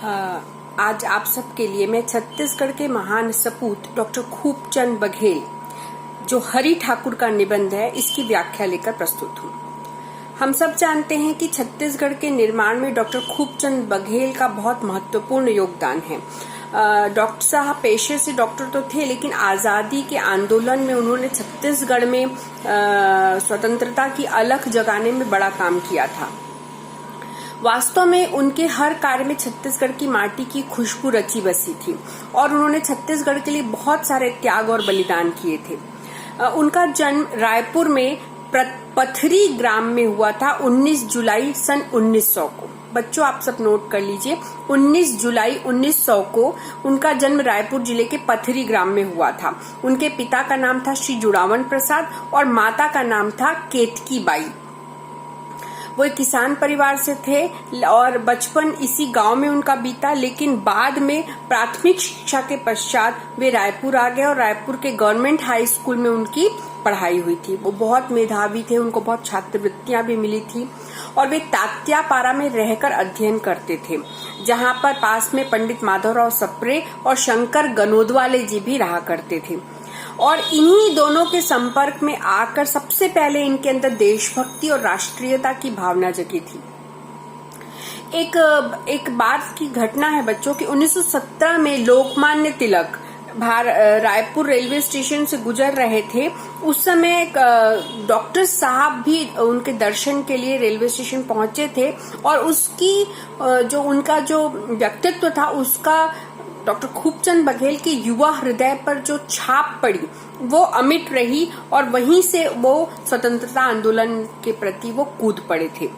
आज आप सबके लिए मैं छत्तीसगढ़ के महान सपूत डॉक्टर खूबचंद बघेल जो हरि ठाकुर का निबंध है इसकी व्याख्या लेकर प्रस्तुत हूँ। हम सब जानते हैं कि छत्तीसगढ़ के निर्माण में डॉक्टर खूबचंद बघेल का बहुत महत्वपूर्ण योगदान है। डॉक्टर साहब पेशे से डॉक्टर तो थे, लेकिन आजादी के आंदोलन में उन्होंने छत्तीसगढ़ में स्वतंत्रता की अलख जगाने में बड़ा काम किया था। वास्तव में उनके हर कार्य में छत्तीसगढ़ की माटी की खुशबू रची बसी थी और उन्होंने छत्तीसगढ़ के लिए बहुत सारे त्याग और बलिदान किए थे। उनका जन्म रायपुर में पथरी ग्राम में हुआ था 19 जुलाई सन 1900 को। बच्चों आप सब नोट कर लीजिए, 19 जुलाई 1900 को उनका जन्म रायपुर जिले के पथरी ग्राम में हुआ था। उनके पिता का नाम था श्री जुड़ावन प्रसाद और माता का नाम था केतकी बाई। वो एक किसान परिवार से थे और बचपन इसी गांव में उनका बीता, लेकिन बाद में प्राथमिक शिक्षा के पश्चात वे रायपुर आ गए और रायपुर के गवर्नमेंट हाई स्कूल में उनकी पढ़ाई हुई थी। वो बहुत मेधावी थे, उनको बहुत छात्रवृत्तियां भी मिली थी और वे तात्यापारा में रहकर अध्ययन करते थे, जहां पर पास में पंडित माधवराव सप्रे और शंकर गनोदवाले जी भी रहा करते थे। और इन्हीं दोनों के संपर्क में आकर सबसे पहले इनके अंदर देशभक्ति और राष्ट्रीयता की भावना जगी थी। एक बार की घटना है बच्चों की 1917 में लोकमान्य तिलक रायपुर रेलवे स्टेशन से गुजर रहे थे। उस समय डॉक्टर साहब भी उनके दर्शन के लिए रेलवे स्टेशन पहुंचे थे और उनका जो व्यक्तित्व था उसका डॉक्टर खूबचंद बघेल के युवा हृदय पर जो छाप पड़ी वो अमिट रही और वहीं से वो स्वतंत्रता आंदोलन के प्रति वो कूद पड़े थे।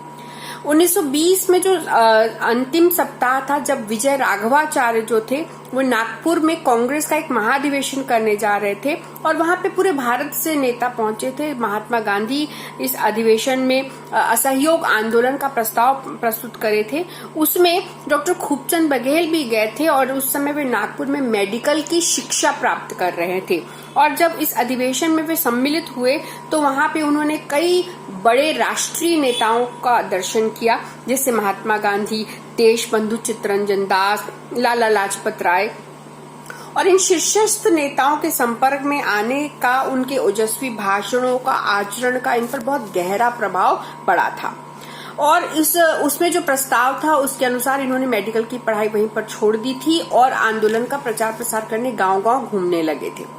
1920 में जो अंतिम सप्ताह था, जब विजय राघवाचार्य जो थे वो नागपुर में कांग्रेस का एक महाधिवेशन करने जा रहे थे और वहां पे पूरे भारत से नेता पहुंचे थे। महात्मा गांधी इस अधिवेशन में असहयोग आंदोलन का प्रस्ताव प्रस्तुत करे थे। उसमें डॉक्टर खूबचंद बघेल भी गए थे और उस समय वे नागपुर में मेडिकल की शिक्षा प्राप्त कर रहे थे। और जब इस अधिवेशन में वे सम्मिलित हुए तो वहां पे उन्होंने कई बड़े राष्ट्रीय नेताओं का दर्शन किया, जैसे महात्मा गांधी, देश बंधु चित्तरंजन दास, लाला लाजपत राय। और इन शीर्षस्थ नेताओं के संपर्क में आने का, उनके ओजस्वी भाषणों का, आचरण का इन पर बहुत गहरा प्रभाव पड़ा था। और उसमें जो प्रस्ताव था उसके अनुसार इन्होंने मेडिकल की पढ़ाई वहीं पर छोड़ दी थी और आंदोलन का प्रचार प्रसार करने गांव-गांव घूमने लगे थे।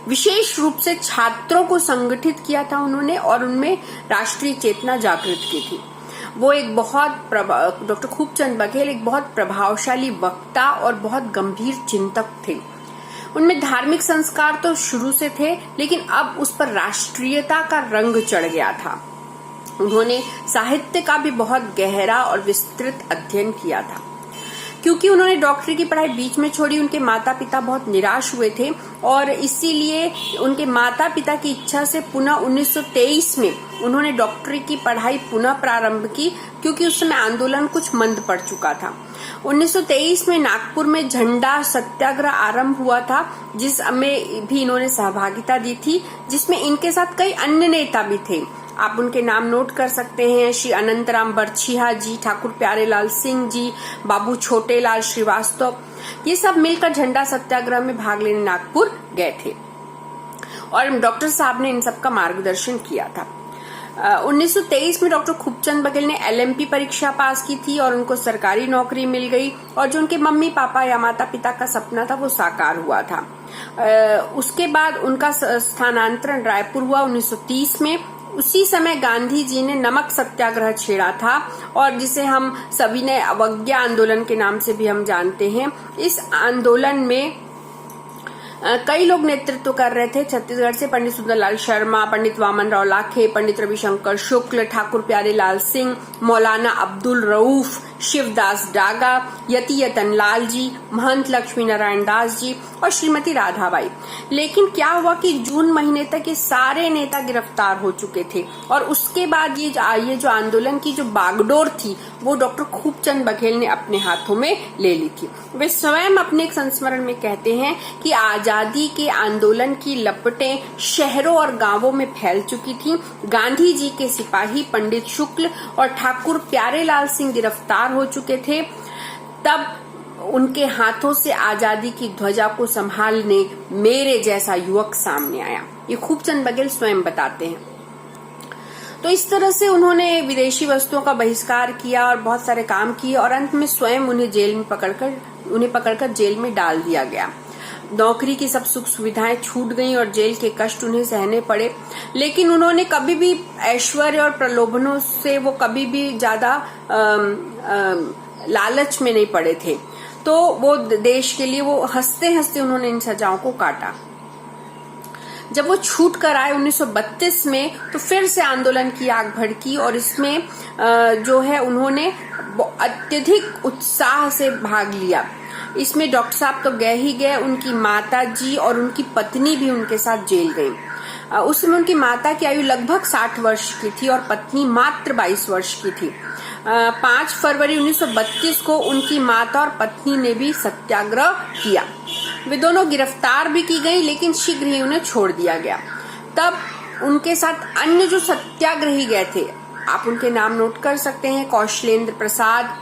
विशेष रूप से छात्रों को संगठित किया था उन्होंने और उनमें राष्ट्रीय चेतना जागृत की थी। वो डॉक्टर खूबचंद बघेल एक बहुत प्रभावशाली वक्ता और बहुत गंभीर चिंतक थे। उनमें धार्मिक संस्कार तो शुरू से थे, लेकिन अब उस पर राष्ट्रीयता का रंग चढ़ गया था। उन्होंने साहित्य का भी बहुत गहरा और विस्तृत अध्ययन किया था। क्योंकि उन्होंने डॉक्टरी की पढ़ाई बीच में छोड़ी, उनके माता पिता बहुत निराश हुए थे और इसीलिए उनके माता पिता की इच्छा से पुनः 1923 में उन्होंने डॉक्टरी की पढ़ाई पुनः प्रारंभ की, क्योंकि उस समय आंदोलन कुछ मंद पड़ चुका था। 1923 में नागपुर में झंडा सत्याग्रह आरंभ हुआ था, जिसमें भी इन्होंने सहभागिता दी थी, जिसमें इनके साथ कई अन्य नेता भी थे। आप उनके नाम नोट कर सकते हैं, श्री अनंतराम बरछिया जी, ठाकुर प्यारेलाल सिंह जी, बाबू छोटेलाल श्रीवास्तव। ये सब मिलकर झंडा सत्याग्रह में भाग लेने नागपुर गए थे और डॉक्टर साहब ने इन सब का मार्गदर्शन किया था। 1923 में डॉक्टर खूबचंद बघेल ने LMP परीक्षा पास की थी और उनको सरकारी नौकरी मिल गई और जो उनके मम्मी पापा या माता पिता का सपना था वो साकार हुआ था। उसके बाद उनका स्थानांतरण रायपुर हुआ 1930 में। उसी समय गांधी जी ने नमक सत्याग्रह छेड़ा था और जिसे हम सभी ने अवज्ञा आंदोलन के नाम से भी हम जानते हैं। इस आंदोलन में कई लोग नेतृत्व कर रहे थे छत्तीसगढ़ से। पंडित सुंदरलाल शर्मा, पंडित वामन राव लाखे, पंडित रविशंकर शुक्ल, ठाकुर प्यारेलाल सिंह, मौलाना अब्दुल रऊफ, शिवदास डागा, यति यतन लाल जी, महंत लक्ष्मी नारायण दास जी और श्रीमती राधाबाई। लेकिन क्या हुआ कि जून महीने तक ये सारे नेता गिरफ्तार हो चुके थे और उसके बाद ये जो आंदोलन की जो बागडोर थी वो डॉक्टर खूबचंद बघेल ने अपने हाथों में ले ली थी। वे स्वयं अपने एक संस्मरण में कहते हैं कि आजादी के आंदोलन की लपटें शहरों और गांवों में फैल चुकी थी। गांधी जी के सिपाही पंडित शुक्ल और ठाकुर प्यारेलाल सिंह गिरफ्तार हो चुके थे। तब उनके हाथों से आजादी की ध्वजा को संभालने मेरे जैसा युवक सामने आया। ये खूबचंद बघेल स्वयं बताते हैं। तो इस तरह से उन्होंने विदेशी वस्तुओं का बहिष्कार किया और बहुत सारे काम किए और अंत में स्वयं उन्हें पकड़कर जेल में डाल दिया गया। नौकरी की सब सुख सुविधाएं छूट गईं और जेल के कष्ट उन्हें सहने पड़े, लेकिन उन्होंने कभी भी ऐश्वर्य और प्रलोभनों से वो कभी भी ज्यादा लालच में नहीं पड़े थे। तो वो देश के लिए वो हंसते हंसते उन्होंने इन सजाओं को काटा। जब वो छूट कर आए 1932 में तो फिर से आंदोलन की आग भड़की और इसमें जो है उन्होंने अत्यधिक उत्साह से भाग लिया। इसमें डॉक्टर साहब तो गए ही गए, उनकी माता जी और उनकी पत्नी भी उनके साथ जेल गई। उस समय उनकी माता की आयु लगभग 60 वर्ष की थी और पत्नी मात्र 22 वर्ष की थी। 5 फरवरी 1932 को उनकी माता और पत्नी ने भी सत्याग्रह किया। वे दोनों गिरफ्तार भी की गई, लेकिन शीघ्र ही उन्हें छोड़ दिया गया। तब उनके साथ अन्य जो सत्याग्रही गए थे, आप उनके नाम नोट कर सकते हैं: कौशलेंद्र प्रसाद,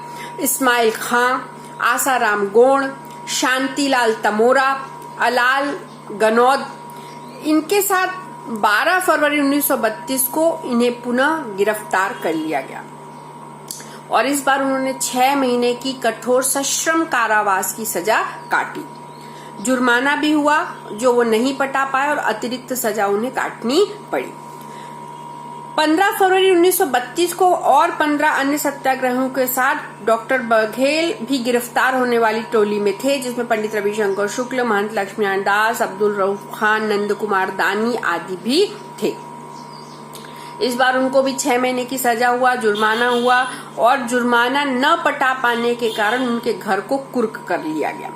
इस्माइल खां, आसाराम गोण, शांतिलाल तमोरा, अलाल गनौद। इनके साथ 12 फरवरी 1932 को इन्हें पुनः गिरफ्तार कर लिया गया और इस बार उन्होंने 6 महीने की कठोर सश्रम कारावास की सजा काटी। जुर्माना भी हुआ जो वो नहीं पटा पाए और अतिरिक्त सजा उन्हें काटनी पड़ी। 15 फरवरी 1932 को और 15 अन्य सत्याग्रहियों के साथ डॉक्टर बघेल भी गिरफ्तार होने वाली टोली में थे, जिसमें पंडित रविशंकर शुक्ल, महंत लक्ष्मीनारायण दास, अब्दुल रऊफ खान, नंद कुमार दानी आदि भी थे। इस बार उनको भी 6 महीने की सजा हुआ, जुर्माना हुआ और जुर्माना न पटा पाने के कारण उनके घर को कुर्क कर लिया गया।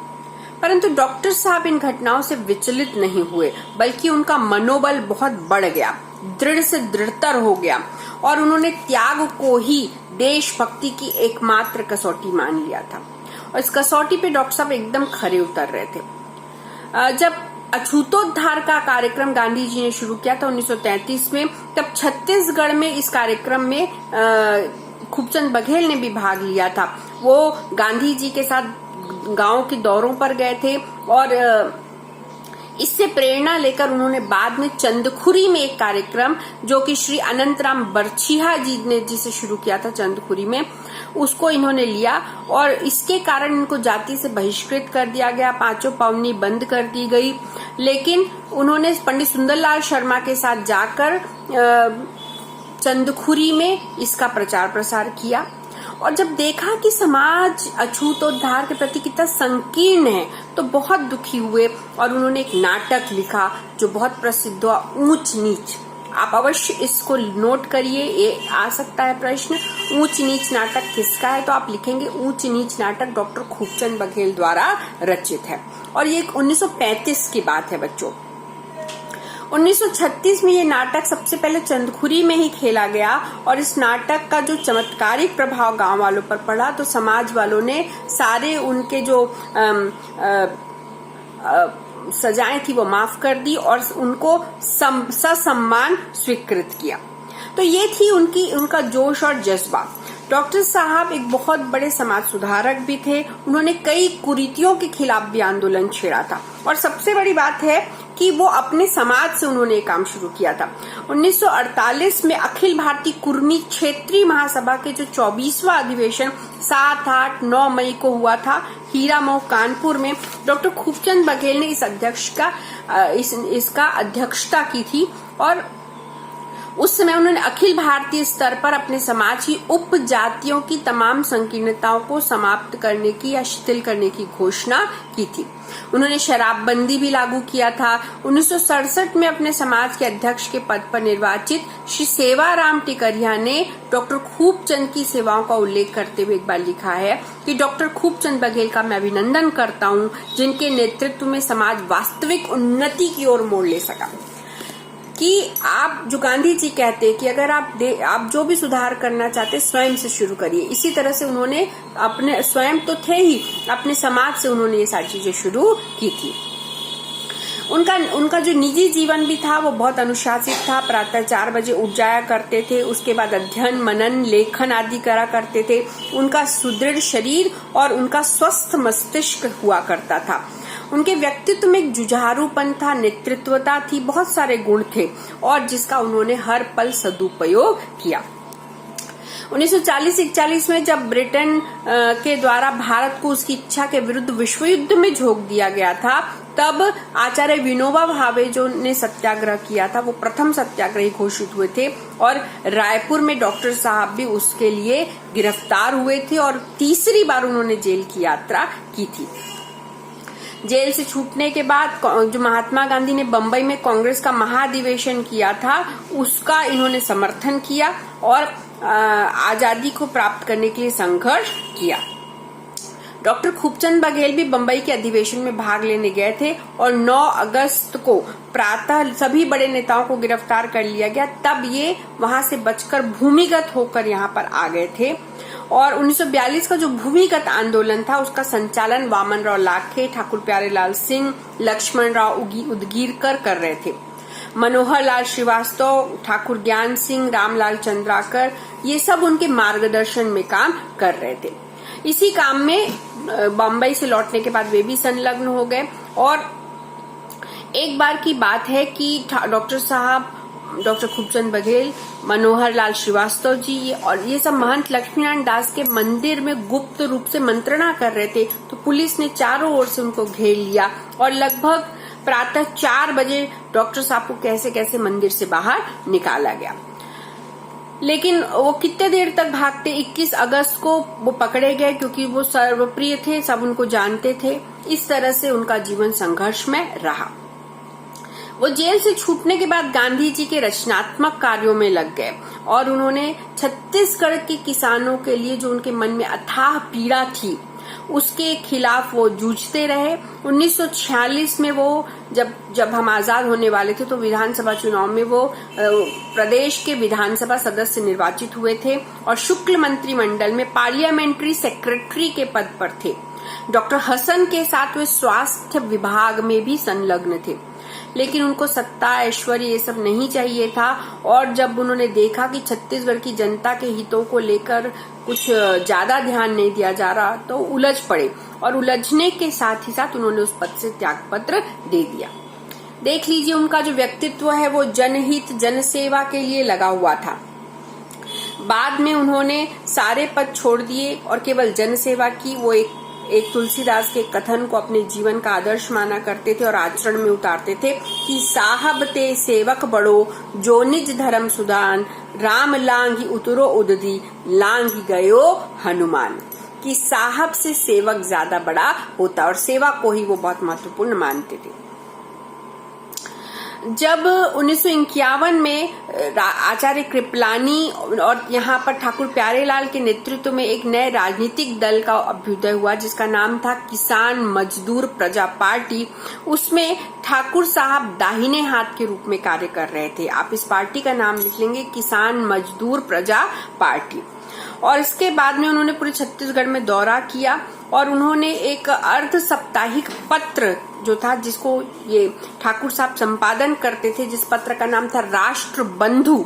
परंतु डॉक्टर साहब इन घटनाओं से विचलित नहीं हुए, बल्कि उनका मनोबल बहुत बढ़ गया, दृढ़ से दृढ़तर हो गया और उन्होंने त्याग को ही देशभक्ति की एकमात्र कसौटी मान लिया था। और इस कसौटी पे डॉक्टर साहब एकदम खरे उतर रहे थे। जब अछूतोद्धार का कार्यक्रम गांधी जी ने शुरू किया था 1933 में, तब छत्तीसगढ़ में इस कार्यक्रम में खूबचंद बघेल ने भी भाग लिया था। वो गांधी जी के साथ गांव के दौरों पर गए थे और इससे प्रेरणा लेकर उन्होंने बाद में चंदखुरी में एक कार्यक्रम, जो कि श्री अनंतराम बरछिया जी ने जिसे शुरू किया था चंदखुरी में, उसको इन्होंने लिया और इसके कारण इनको जाति से बहिष्कृत कर दिया गया। 5 पावनी बंद कर दी गई, लेकिन उन्होंने पंडित सुंदरलाल शर्मा के साथ जाकर चंदखुरी में इसका प्रचार प्रसार किया और जब देखा कि समाज अछूतोद्धार के प्रति कितना संकीर्ण है तो बहुत दुखी हुए और उन्होंने एक नाटक लिखा जो बहुत प्रसिद्ध हुआ, ऊंच नीच। आप अवश्य इसको नोट करिए, ये आ सकता है प्रश्न, ऊंच नीच नाटक किसका है? तो आप लिखेंगे ऊंच नीच नाटक डॉक्टर खूबचंद बघेल द्वारा रचित है और ये 1935 की बात है बच्चों। 1936 में ये नाटक सबसे पहले चंदखुरी में ही खेला गया और इस नाटक का जो चमत्कारिक प्रभाव गांव वालों पर पड़ा तो समाज वालों ने सारे उनके जो सजाएं थी वो माफ कर दी और उनको ससम्मान स्वीकृत किया। तो ये थी उनका जोश और जज्बा। डॉक्टर साहब एक बहुत बड़े समाज सुधारक भी थे। उन्होंने कई कुरीतियों के खिलाफ भी आंदोलन छेड़ा था और सबसे बड़ी बात है कि वो अपने समाज से उन्होंने काम शुरू किया था। 1948 में अखिल भारतीय कुर्मी क्षेत्रीय महासभा के जो 24वां अधिवेशन 7, 8, 9 मई को हुआ था हीरामऊ कानपुर में, डॉक्टर खूबचंद बघेल ने इसका अध्यक्षता की थी और उस समय उन्होंने अखिल भारतीय स्तर पर अपने समाज की उप जातियों की तमाम संकीर्णताओं को समाप्त करने की या शिथिल करने की घोषणा की थी। उन्होंने शराबबंदी भी लागू किया था। 1967 में अपने समाज के अध्यक्ष के पद पर निर्वाचित श्री सेवाराम टिकरिया ने डॉक्टर खूबचंद की सेवाओं का उल्लेख करते हुए एक बार लिखा है कि डॉक्टर खूबचंद बघेल का मैं अभिनंदन करता हूँ, जिनके नेतृत्व में समाज वास्तविक उन्नति की ओर मोड़ ले सका। कि आप जो गांधी जी कहते हैं कि अगर आप जो भी सुधार करना चाहते स्वयं से शुरू करिए, इसी तरह से उन्होंने अपने स्वयं तो थे ही, अपने समाज से उन्होंने ये सारी चीजें शुरू की थी। उनका जो निजी जीवन भी था वो बहुत अनुशासित था। प्रातः 4 बजे उठ जाया करते थे, उसके बाद अध्ययन, मनन, लेखन आदि करा करते थे। उनका सुदृढ़ शरीर और उनका स्वस्थ मस्तिष्क हुआ करता था। उनके व्यक्तित्व में एक जुझारूपन था, नेतृत्वता थी, बहुत सारे गुण थे और जिसका उन्होंने हर पल सदुपयोग किया। 1940-41 में जब ब्रिटेन के द्वारा भारत को उसकी इच्छा के विरुद्ध विश्व युद्ध में झोंक दिया गया था, तब आचार्य विनोबा भावे जो ने सत्याग्रह किया था वो प्रथम सत्याग्रही घोषित हुए थे और रायपुर में डॉक्टर साहब भी उसके लिए गिरफ्तार हुए थे और तीसरी बार उन्होंने जेल की यात्रा की थी। जेल से छूटने के बाद जो महात्मा गांधी ने बंबई में कांग्रेस का महाधिवेशन किया था उसका इन्होंने समर्थन किया और आजादी को प्राप्त करने के लिए संघर्ष किया। डॉक्टर खूबचंद बघेल भी बंबई के अधिवेशन में भाग लेने गए थे और 9 अगस्त को प्रातः सभी बड़े नेताओं को गिरफ्तार कर लिया गया। तब ये वहां से बचकर भूमिगत होकर यहाँ पर आ गए थे और 1942 का जो भूमिगत आंदोलन था उसका संचालन वामन राव लाखे, ठाकुर प्यारेलाल सिंह, लक्ष्मण राव उदगीरकर कर रहे थे। मनोहर लाल श्रीवास्तव, ठाकुर ज्ञान सिंह, रामलाल चंद्राकर, ये सब उनके मार्गदर्शन में काम कर रहे थे। इसी काम में बम्बई से लौटने के बाद वे भी संलग्न हो गए और एक बार की बात है कि डॉक्टर साहब, डॉक्टर खूबचंद बघेल, मनोहर लाल श्रीवास्तव जी और ये सब महंत लक्ष्मीनारायण दास के मंदिर में गुप्त रूप से मंत्रणा कर रहे थे, तो पुलिस ने चारों ओर से उनको घेर लिया और लगभग प्रातः 4 बजे डॉक्टर साहब को कैसे कैसे मंदिर से बाहर निकाला गया। लेकिन वो कितने देर तक भागते, 21 अगस्त को वो पकड़े गए क्योंकि वो सर्वप्रिय थे, सब उनको जानते थे। इस तरह से उनका जीवन संघर्ष में रहा। वो जेल से छूटने के बाद गांधी जी के रचनात्मक कार्यों में लग गए और उन्होंने छत्तीसगढ़ के किसानों के लिए जो उनके मन में अथाह पीड़ा थी उसके खिलाफ वो जूझते रहे। 1946 में वो जब हम आजाद होने वाले थे तो विधानसभा चुनाव में वो प्रदेश के विधानसभा सदस्य निर्वाचित हुए थे और शुक्ल मंत्रिमंडल में पार्लियामेंट्री सेक्रेटरी के पद पर थे। डॉक्टर हसन के साथ वे स्वास्थ्य विभाग में भी संलग्न थे, लेकिन उनको सत्ता, ऐश्वर्य ये सब नहीं चाहिए था और जब उन्होंने देखा कि छत्तीसगढ़ की जनता के हितों को लेकर कुछ ज्यादा ध्यान नहीं दिया जा रहा तो उलझ पड़े और उलझने के साथ ही साथ उन्होंने उस पद से त्यागपत्र दे दिया। देख लीजिए, उनका जो व्यक्तित्व है वो जनहित, जनसेवा के लिए लगा हुआ था। बाद में उन्होंने सारे पद छोड़ दिए और केवल जनसेवा की। वो एक तुलसीदास के कथन को अपने जीवन का आदर्श माना करते थे और आचरण में उतारते थे कि साहब ते सेवक बड़ो जो निज धर्म सुदान, राम लांघी उतरो उददी लांघी गयो हनुमान। कि साहब से सेवक ज्यादा बड़ा होता और सेवा को ही वो बहुत महत्वपूर्ण मानते थे। जब 1951 में आचार्य कृपलानी और यहाँ पर ठाकुर प्यारेलाल के नेतृत्व में एक नए राजनीतिक दल का अभ्युदय हुआ जिसका नाम था किसान मजदूर प्रजा पार्टी, उसमें ठाकुर साहब दाहिने हाथ के रूप में कार्य कर रहे थे। आप इस पार्टी का नाम लिख लेंगे, किसान मजदूर प्रजा पार्टी। और इसके बाद में उन्होंने पूरे छत्तीसगढ़ में दौरा किया और उन्होंने एक अर्ध साप्ताहिक पत्र जो था जिसको ये ठाकुर साहब संपादन करते थे, जिस पत्र का नाम था राष्ट्र बंधु,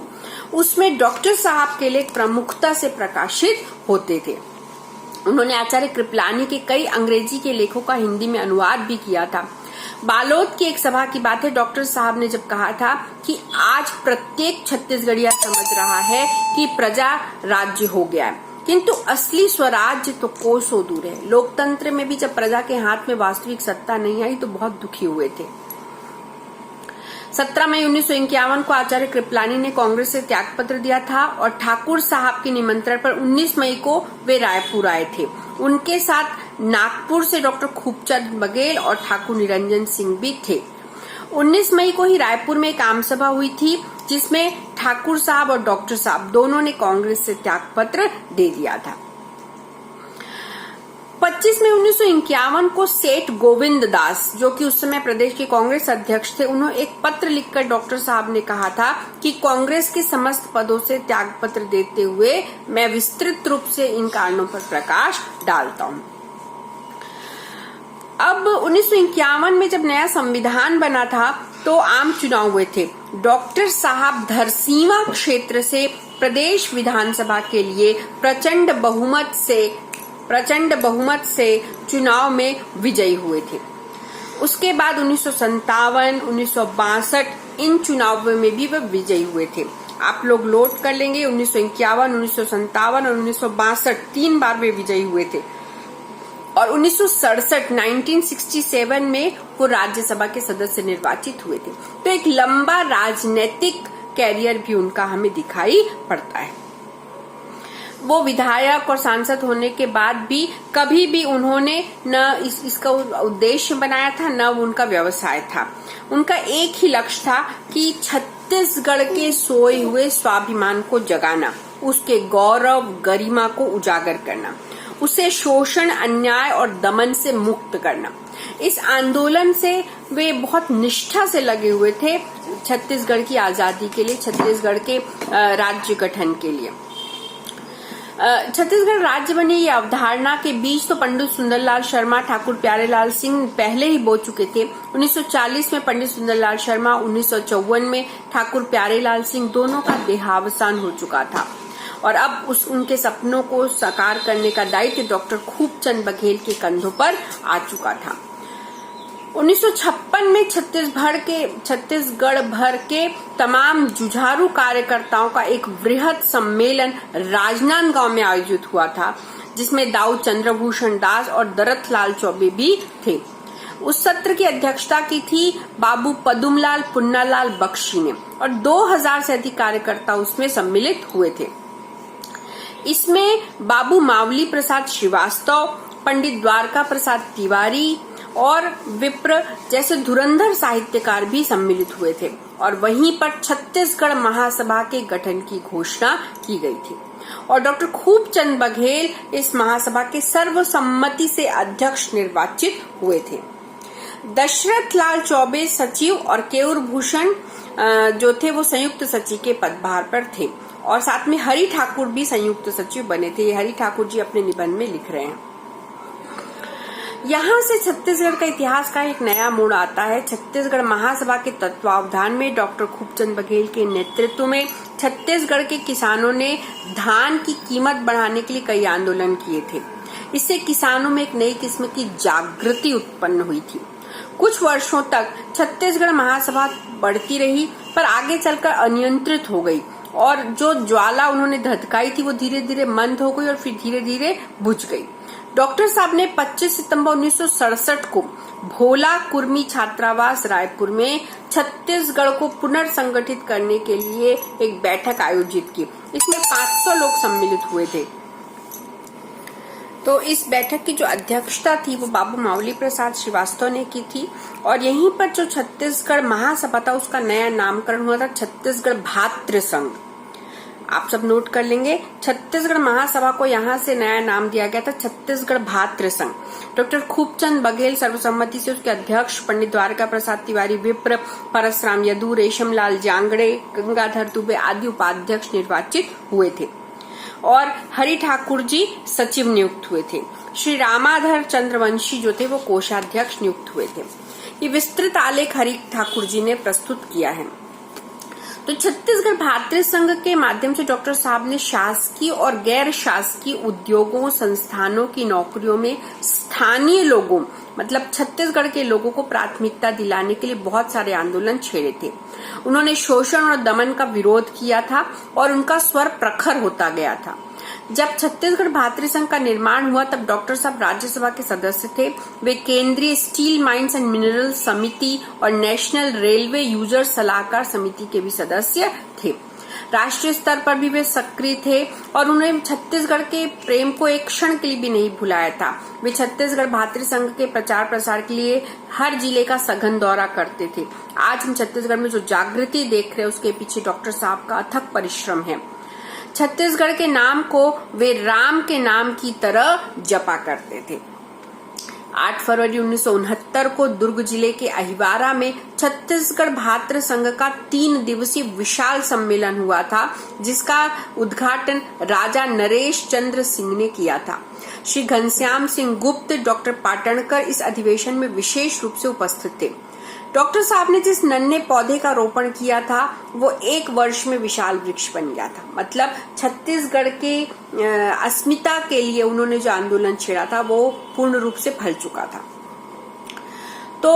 उसमें डॉक्टर साहब के लेख प्रमुखता से प्रकाशित होते थे। उन्होंने आचार्य कृपलानी के कई अंग्रेजी के लेखों का हिंदी में अनुवाद भी किया था। बालोद की एक सभा की बात है, डॉक्टर साहब ने जब कहा था कि आज प्रत्येक छत्तीसगढ़िया समझ रहा है कि प्रजा राज्य हो गया है, किंतु असली स्वराज्य तो कोसों दूर है। लोकतंत्र में भी जब प्रजा के हाथ में वास्तविक सत्ता नहीं आई तो बहुत दुखी हुए थे। 17 मई 1951 को आचार्य कृपलानी ने कांग्रेस से त्यागपत्र दिया था और ठाकुर साहब के निमंत्रण पर 19 मई को वे रायपुर आए थे। उनके साथ नागपुर से डॉक्टर खूबचंद बघेल और ठाकुर निरंजन सिंह भी थे। 19 मई को ही रायपुर में एक आम सभा हुई थी जिसमें ठाकुर साहब और डॉक्टर साहब दोनों ने कांग्रेस से त्यागपत्र दे दिया था। 25 मई 1951 को सेठ गोविंद दास, जो कि उस समय प्रदेश के कांग्रेस अध्यक्ष थे, उन्होंने एक पत्र लिखकर डॉक्टर साहब ने कहा था कि कांग्रेस के समस्त पदों से त्यागपत्र देते हुए मैं विस्तृत रूप से इन कारणों पर प्रकाश डालता हूं। अब 1951 में जब नया संविधान बना था तो आम चुनाव हुए थे। डॉक्टर साहब धरसींवा क्षेत्र से प्रदेश विधानसभा के लिए प्रचंड बहुमत से चुनाव में विजयी हुए थे। उसके बाद 1957, 1962 इन चुनावों में भी वे विजयी हुए थे। आप लोग नोट कर लेंगे, 1951, 1957 और 1962 3 बार वे विजयी हुए थे। और 1967 में वो राज्यसभा के सदस्य निर्वाचित हुए थे। तो एक लंबा राजनीतिक कैरियर भी उनका हमें दिखाई पड़ता है। वो विधायक और सांसद होने के बाद भी कभी भी उन्होंने न इसका उद्देश्य बनाया था, न उनका व्यवसाय था। उनका एक ही लक्ष्य था कि छत्तीसगढ़ के सोए हुए स्वाभिमान को जगाना, उसके गौरव गरिमा को उजागर करना, उसे शोषण, अन्याय और दमन से मुक्त करना। इस आंदोलन से वे बहुत निष्ठा से लगे हुए थे छत्तीसगढ़ की आजादी के लिए, छत्तीसगढ़ के राज्य गठन के लिए। छत्तीसगढ़ राज्य बने ये अवधारणा के बीच तो पंडित सुंदरलाल शर्मा, ठाकुर प्यारेलाल सिंह पहले ही बो चुके थे। 1940 में पंडित सुंदरलाल शर्मा, 1954 में ठाकुर प्यारेलाल सिंह, दोनों का देहावसान हो चुका था। और अब उनके सपनों को साकार करने का दायित्व डॉक्टर खूबचंद बघेल के कंधों पर आ चुका था। 1956 में छत्तीसगढ़ भर के तमाम जुझारू कार्यकर्ताओं का एक वृहद सम्मेलन राजनांदगांव में आयोजित हुआ था, जिसमें दाऊ चंद्रभूषण दास और दरतलाल चौबे भी थे। उस सत्र की अध्यक्षता की थी बाबू पदुमलाल पुन्नालाल बख्शी ने, और 2000 से अधिक कार्यकर्ता उसमें सम्मिलित हुए थे। इसमें बाबू मावली प्रसाद श्रीवास्तव, पंडित द्वारका प्रसाद तिवारी और विप्र जैसे धुरंधर साहित्यकार भी सम्मिलित हुए थे। और वहीं पर छत्तीसगढ़ महासभा के गठन की घोषणा की गई थी। और डॉक्टर खूबचंद बघेल इस महासभा के सर्वसम्मति से अध्यक्ष निर्वाचित हुए थे। दशरथ लाल चौबे सचिव और केयूर भूषण जो थे वो संयुक्त सचिव के पदभार पर थे। और साथ में हरि ठाकुर भी संयुक्त सचिव बने थे। ये हरि ठाकुर जी अपने निबंध में लिख रहे हैं। यहाँ से छत्तीसगढ़ का इतिहास का एक नया मोड़ आता है। छत्तीसगढ़ महासभा के तत्वावधान में डॉक्टर खूबचंद बघेल के नेतृत्व में छत्तीसगढ़ के किसानों ने धान की कीमत बढ़ाने के लिए कई आंदोलन किए थे। इससे किसानों में एक नई किस्म की जागृति उत्पन्न हुई थी। कुछ वर्षों तक छत्तीसगढ़ महासभा बढ़ती रही, पर आगे चलकर अनियंत्रित हो गई और जो ज्वाला उन्होंने धधकाई थी वो धीरे धीरे मंद हो गई और फिर धीरे धीरे बुझ गई। डॉक्टर साहब ने 25 सितंबर 1967 को भोला कुर्मी छात्रावास रायपुर में छत्तीसगढ़ को पुनर्संगठित करने के लिए एक बैठक आयोजित की। इसमें 500 लोग सम्मिलित हुए थे। तो इस बैठक की जो अध्यक्षता थी वो बाबू मावली प्रसाद श्रीवास्तव ने की थी। और यहीं पर जो छत्तीसगढ़ महासभा था उसका नया नामकरण हुआ था छत्तीसगढ़ भातृ संघ। आप सब नोट कर लेंगे, छत्तीसगढ़ महासभा को यहाँ से नया नाम दिया गया था छत्तीसगढ़ भातृ संघ। डॉक्टर खूबचंद बघेल सर्वसम्मति से उसके अध्यक्ष, पंडित द्वारका प्रसाद तिवारी, विप्र, परसराम यदू, रेशमलाल जांगड़े, गंगाधर दुबे आदि उपाध्यक्ष निर्वाचित हुए थे और हरि ठाकुर जी सचिव नियुक्त हुए थे। श्री रामाधर चंद्रवंशी जो थे वो कोषाध्यक्ष नियुक्त हुए थे। ये विस्तृत आलेख हरि ठाकुर जी ने प्रस्तुत किया है। तो छत्तीसगढ़ भातृ संघ के माध्यम से डॉक्टर साहब ने शासकीय और गैर शासकीय उद्योगों, संस्थानों की नौकरियों में स्थानीय लोगों मतलब छत्तीसगढ़ के लोगों को प्राथमिकता दिलाने के लिए बहुत सारे आंदोलन छेड़े थे। उन्होंने शोषण और दमन का विरोध किया था और उनका स्वर प्रखर होता गया था। जब छत्तीसगढ़ भातृ संघ का निर्माण हुआ तब डॉक्टर साहब राज्यसभा के सदस्य थे। वे केंद्रीय स्टील माइंस एंड मिनरल समिति और नेशनल रेलवे यूजर सलाहकार समिति के भी सदस्य थे। राष्ट्रीय स्तर पर भी वे सक्रिय थे और उन्होंने छत्तीसगढ़ के प्रेम को एक क्षण के लिए भी नहीं भुलाया था। वे छत्तीसगढ़ भातृ संघ के प्रचार प्रसार के लिए हर जिले का सघन दौरा करते थे। आज हम छत्तीसगढ़ में जो जागृति देख रहे हैं उसके पीछे डॉक्टर साहब का अथक परिश्रम है। छत्तीसगढ़ के नाम को वे राम के नाम की तरह जपा करते थे। 8 फरवरी 1969 को दुर्ग जिले के अहिवारा में छत्तीसगढ़ भातृ संघ का 3 दिवसीय विशाल सम्मेलन हुआ था, जिसका उद्घाटन राजा नरेश चंद्र सिंह ने किया था। श्री घनश्याम सिंह गुप्त, डॉक्टर पाटणकर इस अधिवेशन में विशेष रूप से उपस्थित थे। डॉक्टर साहब ने जिस नन्हे पौधे का रोपण किया था वो 1 वर्ष में विशाल वृक्ष बन गया था। मतलब छत्तीसगढ़ के अस्मिता के लिए उन्होंने जो आंदोलन छेड़ा था वो पूर्ण रूप से फल चुका था। तो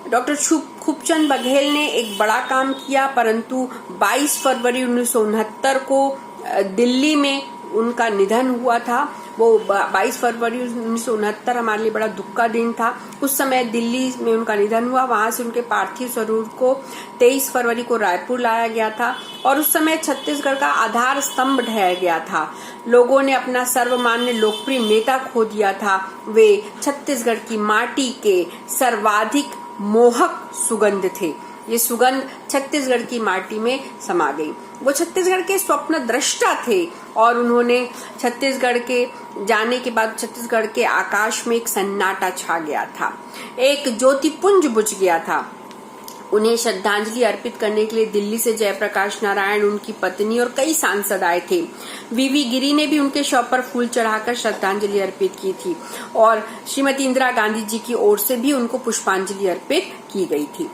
डॉक्टर खूबचंद बघेल ने एक बड़ा काम किया, परंतु 22 फरवरी 1969 को दिल्ली में उनका निधन हुआ था। वो 22 फरवरी 1969 हमारे लिए बड़ा दुख का दिन था। उस समय दिल्ली में उनका निधन हुआ। वहां से उनके पार्थिव स्वरूप को 23 फरवरी को रायपुर लाया गया था और उस समय छत्तीसगढ़ का आधार स्तंभ ढह गया था। लोगों ने अपना सर्वमान्य लोकप्रिय नेता खो दिया था। वे छत्तीसगढ़ की माटी के सर्वाधिक मोहक सुगंध थे। ये सुगंध छत्तीसगढ़ की माटी में समा गई। वो छत्तीसगढ़ के स्वप्न दृष्टा थे और उन्होंने छत्तीसगढ़ के जाने के बाद छत्तीसगढ़ के आकाश में एक सन्नाटा छा गया था, एक ज्योतिपुंज बुझ गया था। उन्हें श्रद्धांजलि अर्पित करने के लिए दिल्ली से जयप्रकाश नारायण, उनकी पत्नी और कई सांसद आए थे। वीवी गिरी ने भी उनके शव पर फूल चढ़ाकर श्रद्धांजलि अर्पित की थी और श्रीमती इंदिरा गांधी जी की ओर से भी उनको पुष्पांजलि अर्पित की गई थी।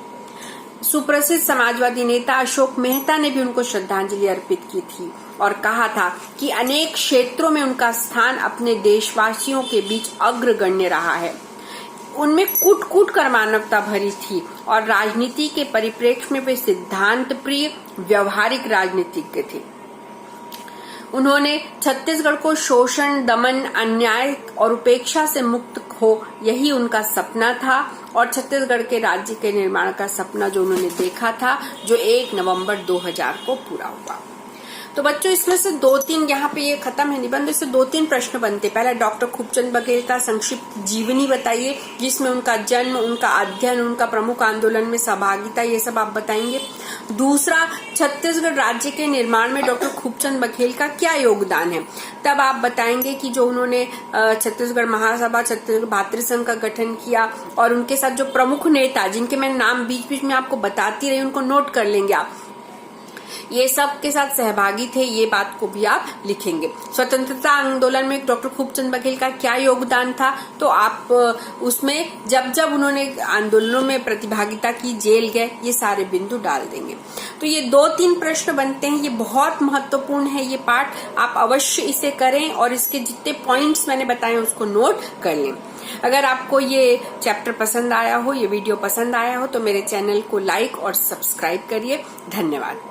सुप्रसिद्ध समाजवादी नेता अशोक मेहता ने भी उनको श्रद्धांजलि अर्पित की थी और कहा था कि अनेक क्षेत्रों में उनका स्थान अपने देशवासियों के बीच अग्रगण्य रहा है। उनमें कूट कूट कर मानवता भरी थी और राजनीति के परिप्रेक्ष्य में वे सिद्धांत प्रिय व्यवहारिक राजनीतिज्ञ थे। उन्होंने छत्तीसगढ़ को शोषण, दमन, अन्याय और उपेक्षा से मुक्त हो, यही उनका सपना था और छत्तीसगढ़ के राज्य के निर्माण का सपना जो उन्होंने देखा था, जो 1 नवंबर 2000 को पूरा हुआ। तो बच्चों, इसमें से 2-3 यहाँ पे ये खत्म है निबंध, इससे 2-3 प्रश्न बनते। पहला, डॉक्टर खूबचंद बघेल का संक्षिप्त जीवनी बताइए, जिसमें उनका जन्म, उनका अध्ययन, उनका प्रमुख आंदोलन में सहभागिता, ये सब आप बताएंगे। दूसरा, छत्तीसगढ़ राज्य के निर्माण में डॉक्टर खूबचंद बघेल का क्या योगदान है, तब आप बताएंगे कि जो उन्होंने छत्तीसगढ़ महासभा, छत्तीसगढ़ भातृ संघ का गठन किया और उनके साथ जो प्रमुख नेता, जिनके मैं नाम बीच बीच में आपको बताती रही, उनको नोट कर लेंगे आप, ये सब के साथ सहभागी थे, ये बात को भी आप लिखेंगे। स्वतंत्रता आंदोलन में डॉक्टर खूबचंद बघेल का क्या योगदान था, तो आप उसमें जब जब उन्होंने आंदोलनों में प्रतिभागिता की, जेल गए, ये सारे बिंदु डाल देंगे। तो ये 2-3 प्रश्न बनते हैं, ये बहुत महत्वपूर्ण है ये पाठ, आप अवश्य इसे करें और इसके जितने पॉइंट्स मैंने बताए उसको नोट कर लें। अगर आपको ये चैप्टर पसंद आया हो, ये वीडियो पसंद आया हो, तो मेरे चैनल को लाइक और सब्सक्राइब करिए। धन्यवाद।